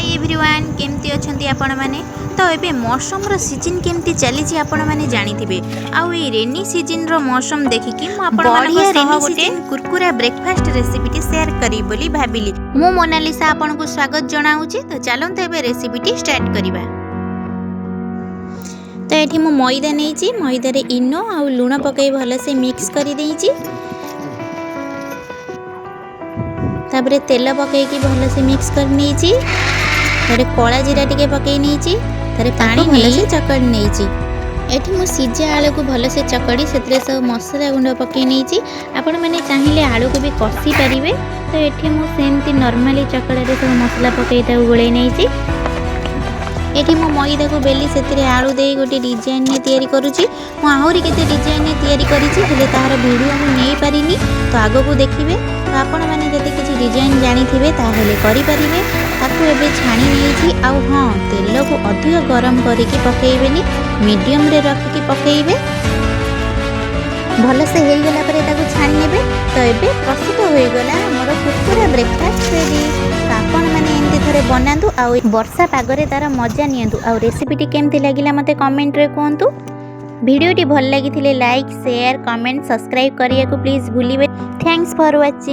Hi everyone केमती अछंती आपण माने। तो एबे मौसम रो सीजन केमती चली आपण माने जानिथिबे। आउ ए रेनी सीजन रो मौसम देखिकी मु आपण माने रेनी सीजन कुरकुरा ब्रेकफास्ट रेसिपीटी शेयर करी बोली भाबिली। मु मोनालिसा आपण को स्वागत जणाउची। तो चलंत एबे रेसिपीटी स्टार्ट करिबा। तो एठी मु मैदा नेइची, मैदा रे इनो आउ लूण पकाई भलसे मिक्स करी देइची। तापरे तेल पकईकी भलसे मिक्स कर नेइची। तारे कला जीरा टिके पकई नेइची। तारे पानी भलसे चकड़ नेइची। एठी मु सिजा आलू को भलसे चकड़ी सेतरे सब मसला गुंड पकई नेइची। आपण माने चाहिले आलू को भी कसी परिबे। तो एठी मु सेमती नॉर्मली चकड़ा रे सब मसला पकई ता गुळै नेइची। एठी मु मैदा को बेली सेतरे आलू देई गोटे डिजाइन ने तयारी करूची। मु आहुरी केते डिजाइन ने तयारी करिची, हेले तार वीडियो मु नै पारिनी। तो आगो को देखिबे। तो आपण माने जदि किछि डिजाइन जानिथिबे ताहेले करि परिबे। ताकू एबे छाणी नेइची। आउ हां तेल को अधिक गरम करिकि पकेइबेनी, मीडियम रे रखिकि पकेइबे। भलसे हेइ गेला परे ताकू छाणी नेबे। तो एबे प्रस्तुत होई गेला हमर कुरकुरा ब्रेकफास्ट रेडी। तो आपण माने एंती थरे बनांतु आउ वर्षा पागरे तार मजा नियंतु। आउ रेसिपीटी केमती लागिला मते कमेंट रे कहंतु। वीडियोटी भल लागिथिले लाइक शेयर कमेंट सब्सक्राइब करिया को प्लीज भूलिबे। Thanks for watching.